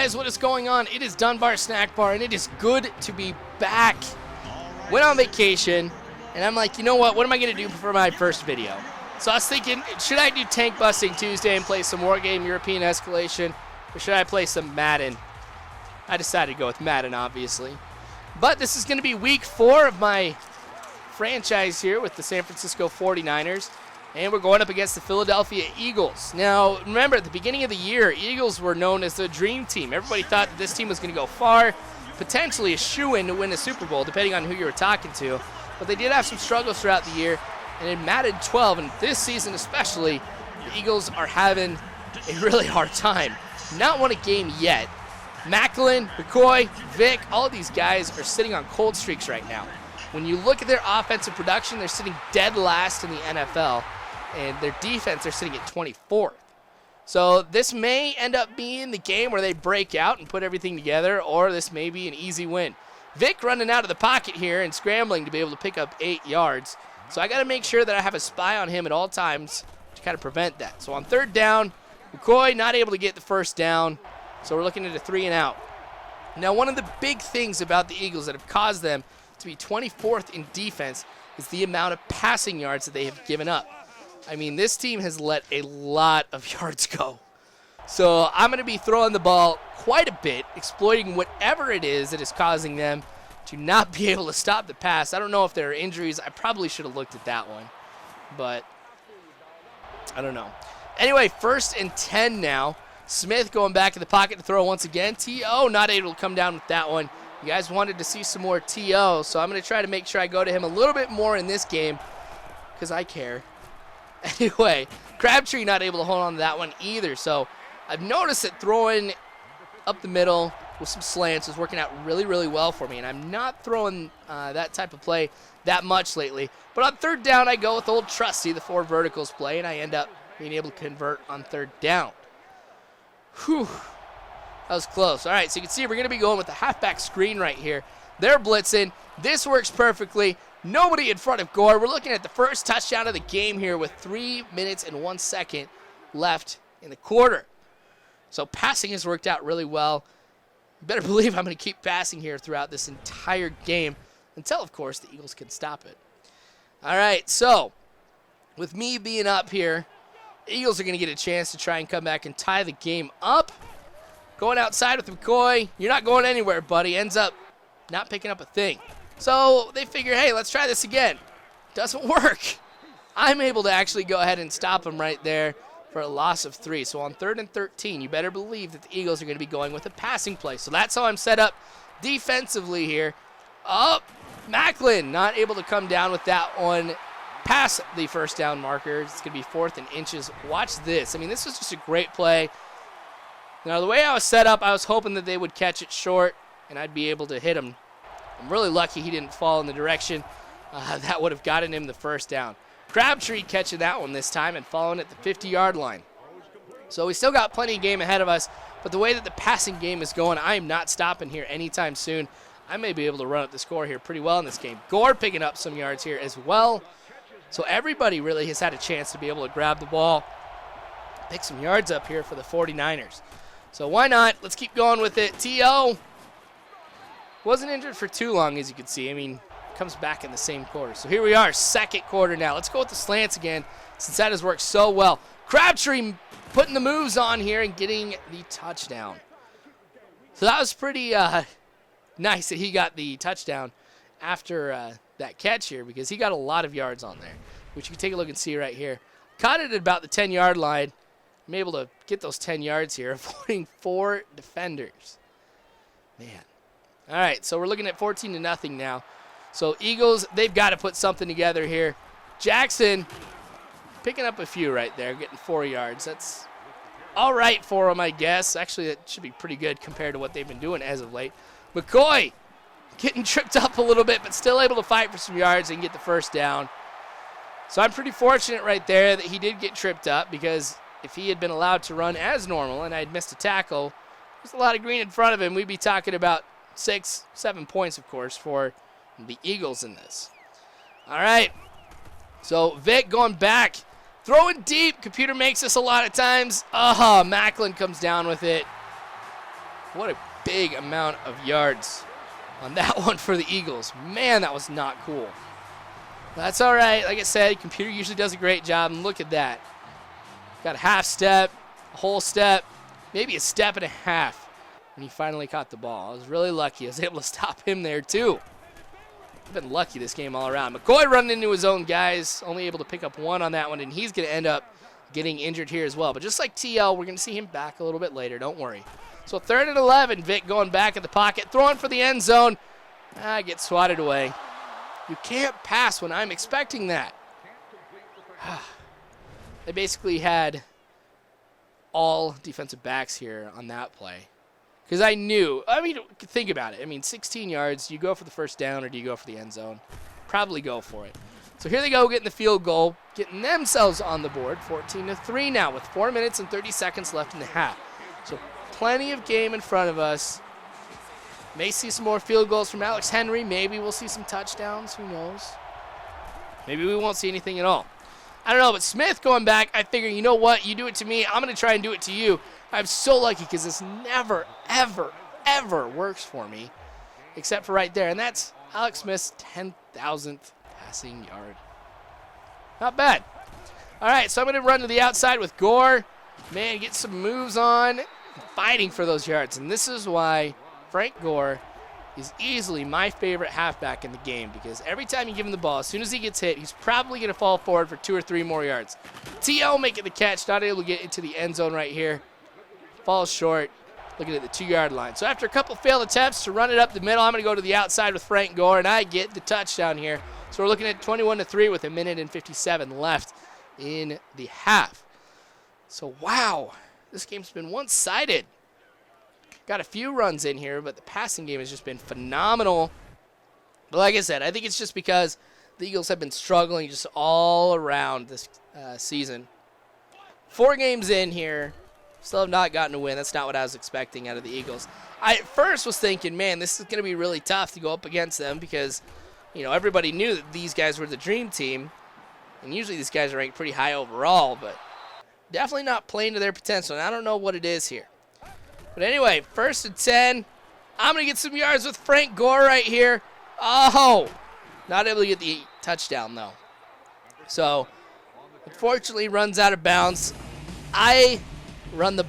guys, what is going on? It is Dunbar Snack Bar, and it is good to be back. Went on vacation, and I'm like, you know what am I going to do for my first video? So I was thinking, should I do Tank Busting Tuesday and play some Wargame European Escalation, or should I play some Madden? I decided to go with Madden, obviously. But this is going to be week 4 of my franchise here with the San Francisco 49ers. And we're going up against the Philadelphia Eagles. Now, remember, at the beginning of the year, Eagles were known as the dream team. Everybody thought that this team was going to go far, potentially a shoo-in to win the Super Bowl, depending on who you were talking to. But they did have some struggles throughout the year. And in Madden 12, and this season especially, the Eagles are having a really hard time. Not won a game yet. Macklin, McCoy, Vic, all of these guys are sitting on cold streaks right now. When you look at their offensive production, they're sitting dead last in the NFL. And their defense, they're sitting at 24th. So this may end up being the game where they break out and put everything together, or this may be an easy win. Vic running out of the pocket here and scrambling to be able to pick up 8 yards. So I got to make sure that I have a spy on him at all times to kind of prevent that. So on 3rd down, McCoy not able to get the first down. So we're looking at a 3 and out. Now, one of the big things about the Eagles that have caused them to be 24th in defense is the amount of passing yards that they have given up. I mean, this team has let a lot of yards go. So I'm going to be throwing the ball quite a bit, exploiting whatever it is that is causing them to not be able to stop the pass. I don't know if there are injuries. I probably should have looked at that one, but I don't know. Anyway, 1st and 10 now. Smith going back in the pocket to throw once again. T.O. not able to come down with that one. You guys wanted to see some more T.O., so I'm going to try to make sure I go to him a little bit more in this game because I care. Anyway, Crabtree not able to hold on to that one either. So I've noticed that throwing up the middle with some slants is working out really, really well for me. And I'm not throwing that type of play that much lately. But on 3rd down, I go with old trusty, the 4 verticals play, and I end up being able to convert on 3rd down. Whew. That was close. All right, so you can see we're going to be going with the halfback screen right here. They're blitzing. This works perfectly. Nobody in front of Gore. We're looking at the first touchdown of the game here with 3 minutes and 1 second left in the quarter. So passing has worked out really well. You better believe I'm going to keep passing here throughout this entire game until, of course, the Eagles can stop it. All right, so with me being up here, the Eagles are going to get a chance to try and come back and tie the game up. Going outside with McCoy. You're not going anywhere, buddy. Ends up not picking up a thing. So they figure, hey, let's try this again. Doesn't work. I'm able to actually go ahead and stop him right there for a loss of 3. So on 3rd and 13, you better believe that the Eagles are going to be going with a passing play. So that's how I'm set up defensively here. Oh, Macklin not able to come down with that one past the first down marker. It's going to be 4th and inches. Watch this. I mean, this was just a great play. Now, the way I was set up, I was hoping that they would catch it short and I'd be able to hit him. I'm really lucky he didn't fall in the direction that would have gotten him the first down. Crabtree catching that one this time and following at the 50-yard line. So we still got plenty of game ahead of us, but the way that the passing game is going, I am not stopping here anytime soon. I may be able to run up the score here pretty well in this game. Gore picking up some yards here as well. So everybody really has had a chance to be able to grab the ball, pick some yards up here for the 49ers. So why not? Let's keep going with it. T.O. wasn't injured for too long, as you can see. I mean, comes back in the same quarter. So here we are, 2nd quarter now. Let's go with the slants again, since that has worked so well. Crabtree putting the moves on here and getting the touchdown. So that was pretty nice that he got the touchdown after that catch here, because he got a lot of yards on there, which you can take a look and see right here. Caught it at about the 10-yard line. I'm able to get those 10 yards here, avoiding 4 defenders. Man. All right, so we're looking at 14-0 now. So Eagles, they've got to put something together here. Jackson picking up a few right there, getting 4 yards. That's all right for him, I guess. Actually, that should be pretty good compared to what they've been doing as of late. McCoy getting tripped up a little bit, but still able to fight for some yards and get the first down. So I'm pretty fortunate right there that he did get tripped up, because if he had been allowed to run as normal and I had missed a tackle, there's a lot of green in front of him. We'd be talking about 6, 7 points, of course, for the Eagles in this. All right. So Vic going back, throwing deep. Computer makes this a lot of times. Macklin comes down with it. What a big amount of yards on that one for the Eagles. Man, that was not cool. That's all right. Like I said, computer usually does a great job, and look at that. Got a half step, a whole step, maybe a step and a half, and he finally caught the ball. I was really lucky. I was able to stop him there, too. I've been lucky this game all around. McCoy running into his own guys, only able to pick up one on that one, and he's going to end up getting injured here as well. But just like TL, we're going to see him back a little bit later. Don't worry. So 3rd and 11, Vic going back in the pocket, throwing for the end zone. Gets swatted away. You can't pass when I'm expecting that. They basically had all defensive backs here on that play. Because I knew, think about it. 16 yards, do you go for the first down or do you go for the end zone? Probably go for it. So here they go getting the field goal, getting themselves on the board, 14-3 now with 4 minutes and 30 seconds left in the half. So plenty of game in front of us. May see some more field goals from Alex Henry. Maybe we'll see some touchdowns. Who knows? Maybe we won't see anything at all. I don't know, but Smith going back, I figure, you know what? You do it to me, I'm going to try and do it to you. I'm so lucky because this never, ever, ever works for me, except for right there. And that's Alex Smith's 10,000th passing yard. Not bad. All right, so I'm going to run to the outside with Gore. Man, get some moves on, fighting for those yards. And this is why Frank Gore is easily my favorite halfback in the game, because every time you give him the ball, as soon as he gets hit, he's probably going to fall forward for 2 or 3 more yards. TL making the catch, not able to get into the end zone right here. Falls short, looking at the 2-yard line. So after a couple failed attempts to run it up the middle, I'm going to go to the outside with Frank Gore, and I get the touchdown here. So we're looking at 21-3 with 1 minute and 57 left in the half. So wow, this game's been one-sided. Got a few runs in here, but the passing game has just been phenomenal. But like I said, I think it's just because the Eagles have been struggling just all around this season. 4 games in here, still have not gotten a win. That's not what I was expecting out of the Eagles. I at first was thinking, man, this is going to be really tough to go up against them because, everybody knew that these guys were the dream team. And usually these guys are ranked pretty high overall, but definitely not playing to their potential. And I don't know what it is here. But anyway, 1st and 10. I'm going to get some yards with Frank Gore right here. Oh, not able to get the touchdown, though. So, unfortunately, runs out of bounds. I run the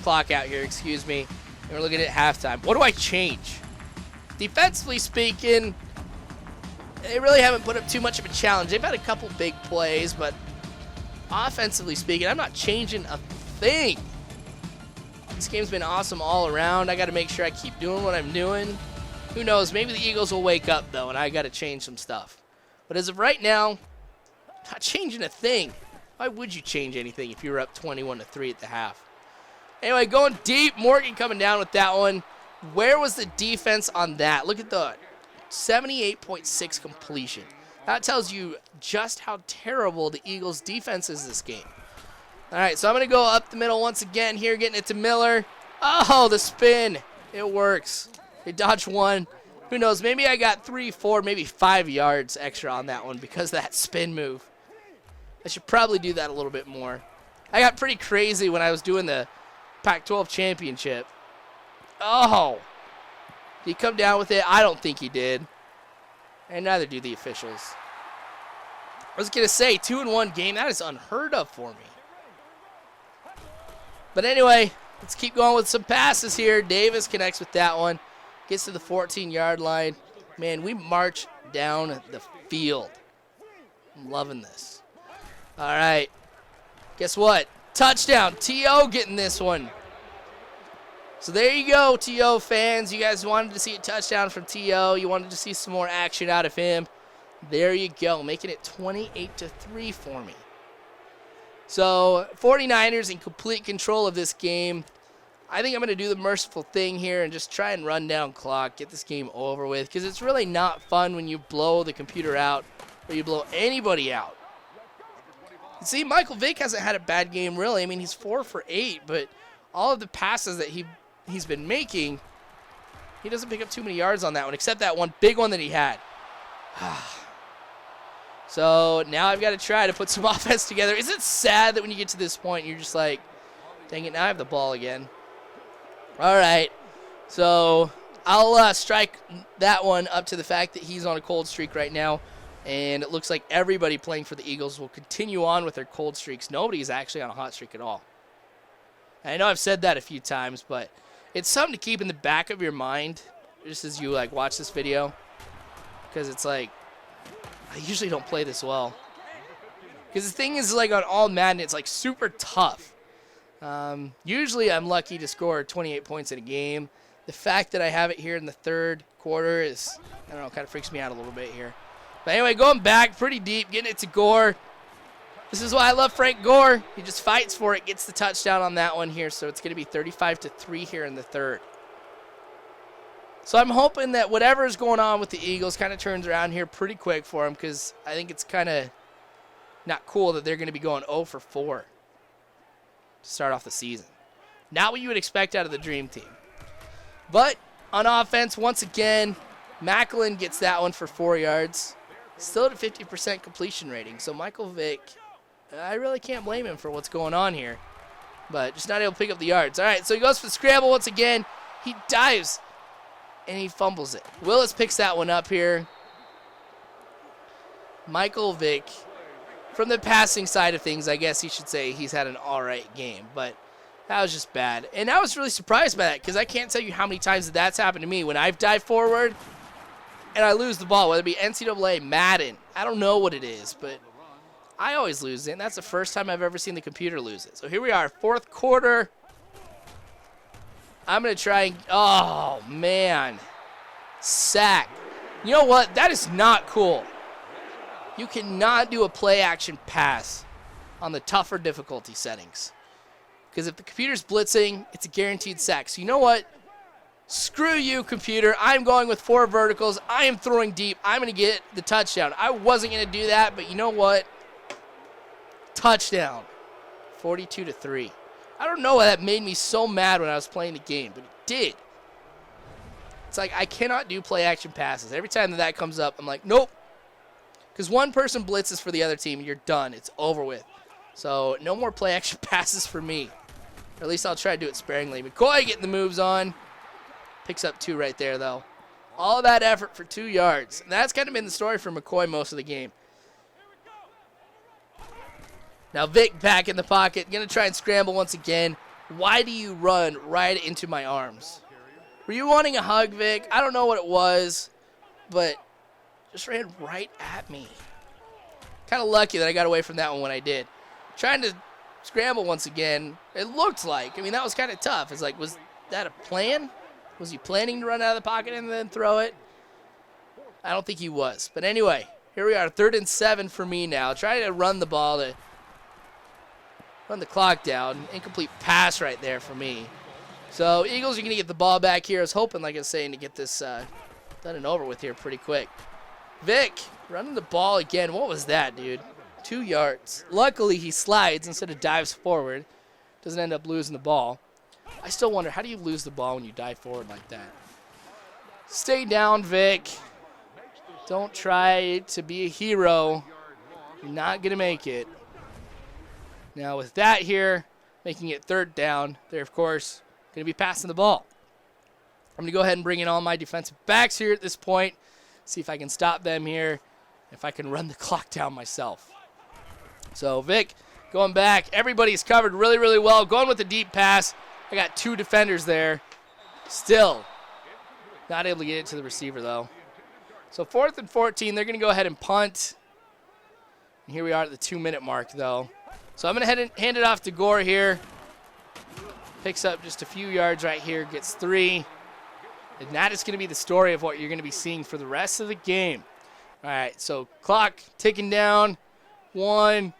clock out here, excuse me. And we're looking at halftime. What do I change? Defensively speaking, they really haven't put up too much of a challenge. They've had a couple big plays, but offensively speaking, I'm not changing a thing. This game's been awesome all around. I got to make sure I keep doing what I'm doing. Who knows? Maybe the Eagles will wake up, though, and I got to change some stuff. But as of right now, not changing a thing. Why would you change anything if you were up 21-3 at the half? Anyway, going deep. Morgan coming down with that one. Where was the defense on that? Look at the 78.6 completion. That tells you just how terrible the Eagles' defense is this game. All right, so I'm going to go up the middle once again here, getting it to Miller. Oh, the spin. It works. They dodged one. Who knows? Maybe I got 3, 4, maybe 5 yards extra on that one because of that spin move. I should probably do that a little bit more. I got pretty crazy when I was doing the Pac-12 championship. Oh. Did he come down with it? I don't think he did. And neither do the officials. I was going to say, 2-1 game. That is unheard of for me. But anyway, let's keep going with some passes here. Davis connects with that one. Gets to the 14-yard line. Man, we march down the field. I'm loving this. All right. Guess what? Touchdown. T.O. getting this one. So there you go, T.O. fans. You guys wanted to see a touchdown from T.O. You wanted to see some more action out of him. There you go, making it 28-3 for me. So 49ers in complete control of this game. I think I'm going to do the merciful thing here and just try and run down clock, get this game over with, because it's really not fun when you blow the computer out or you blow anybody out. You see, Michael Vick hasn't had a bad game, really. I mean, he's 4 for 8, but all of the passes that he's been making, he doesn't pick up too many yards on that one, except that one big one that he had. So now I've got to try to put some offense together. Is it sad that when you get to this point, you're just like, dang it, now I have the ball again? All right. So I'll strike that one up to the fact that he's on a cold streak right now. And it looks like everybody playing for the Eagles will continue on with their cold streaks. Nobody's actually on a hot streak at all. And I know I've said that a few times, but it's something to keep in the back of your mind just as you like watch this video. Because it's like, I usually don't play this well. Because the thing is, like on all Madden, it's like super tough. Usually I'm lucky to score 28 points in a game. The fact that I have it here in the third quarter is, I don't know, kind of freaks me out a little bit here. But anyway, going back pretty deep, getting it to Gore. This is why I love Frank Gore. He just fights for it, gets the touchdown on that one here. So it's going to be 35-3 here in the third. So I'm hoping that whatever is going on with the Eagles kind of turns around here pretty quick for them, because I think it's kind of not cool that they're going to be going 0 for 4 to start off the season. Not what you would expect out of the Dream Team. But on offense, once again, Macklin gets that one for 4 yards. Still at a 50% completion rating. So Michael Vick, I really can't blame him for what's going on here. But just not able to pick up the yards. All right, so he goes for the scramble once again. He dives, and he fumbles it. Willis picks that one up here. Michael Vick, from the passing side of things, I guess you should say he's had an all right game. But that was just bad. And I was really surprised by that, because I can't tell you how many times that's happened to me when I've dived forward and I lose the ball, whether it be NCAA, Madden. I don't know what it is, but I always lose it, and that's the first time I've ever seen the computer lose it. So here we are, fourth quarter. I'm going to try and, oh, man. Sack. You know what? That is not cool. You cannot do a play-action pass on the tougher difficulty settings. Because if the computer's blitzing, it's a guaranteed sack. So you know what? Screw you, computer. I'm going with 4 verticals. I am throwing deep. I'm going to get the touchdown. I wasn't going to do that, but you know what? Touchdown. 42-3. I don't know why that made me so mad when I was playing the game, but it did. It's like I cannot do play-action passes. Every time that comes up, I'm like, nope. Because one person blitzes for the other team, and you're done. It's over with. So no more play-action passes for me. Or at least I'll try to do it sparingly. McCoy getting the moves on. Picks up 2 right there, though. All that effort for 2 yards. And that's kind of been the story for McCoy most of the game. Now Vic back in the pocket. Going to try and scramble once again. Why do you run right into my arms? Were you wanting a hug, Vic? I don't know what it was, but just ran right at me. Kind of lucky that I got away from that one when I did. Trying to scramble once again. It looked like, I mean, that was kind of tough. It's like, was that a plan? Was he planning to run out of the pocket and then throw it? I don't think he was. But anyway, here we are, 3rd and 7 for me now. Trying to run the ball to run the clock down. Incomplete pass right there for me. So Eagles are going to get the ball back here. I was hoping, like I was saying, to get this done and over with here pretty quick. Vic running the ball again. What was that, dude? 2 yards. Luckily, he slides instead of dives forward. Doesn't end up losing the ball. I still wonder, how do you lose the ball when you dive forward like that? Stay down, Vic. Don't try to be a hero. You're not going to make it. Now, with that here, making it 3rd down, they're, of course, going to be passing the ball. I'm going to go ahead and bring in all my defensive backs here at this point. See if I can stop them here. If I can run the clock down myself. So, Vic going back. Everybody's covered really, really well. Going with the deep pass. I got 2 defenders there. Still not able to get it to the receiver, though. So 4th and 14, they're going to go ahead and punt. And here we are at the 2-minute mark, though. So I'm going to hand it off to Gore here. Picks up just a few yards right here, gets 3. And that is going to be the story of what you're going to be seeing for the rest of the game. All right, so clock ticking down. 1.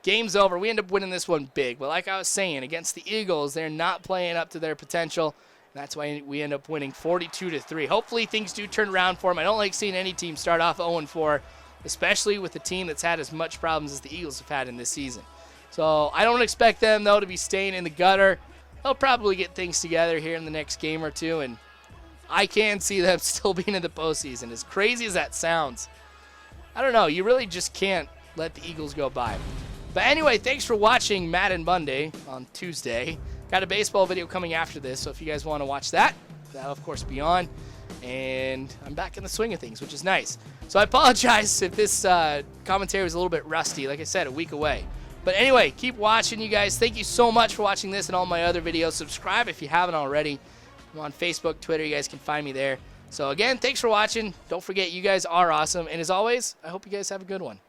Game's over. We end up winning this one big. But like I was saying, against the Eagles, they're not playing up to their potential. And that's why we end up winning 42-3. Hopefully things do turn around for them. I don't like seeing any team start off 0-4, especially with a team that's had as much problems as the Eagles have had in this season. So I don't expect them, though, to be staying in the gutter. They'll probably get things together here in the next game or two. And I can see them still being in the postseason. As crazy as that sounds, I don't know. You really just can't let the Eagles go by. But anyway, thanks for watching Madden Monday on Tuesday. Got a baseball video coming after this, so if you guys want to watch that, that'll of course be on. And I'm back in the swing of things, which is nice. So I apologize if this commentary was a little bit rusty. Like I said, a week away. But anyway, keep watching, you guys. Thank you so much for watching this and all my other videos. Subscribe if you haven't already. I'm on Facebook, Twitter. You guys can find me there. So again, thanks for watching. Don't forget, you guys are awesome. And as always, I hope you guys have a good one.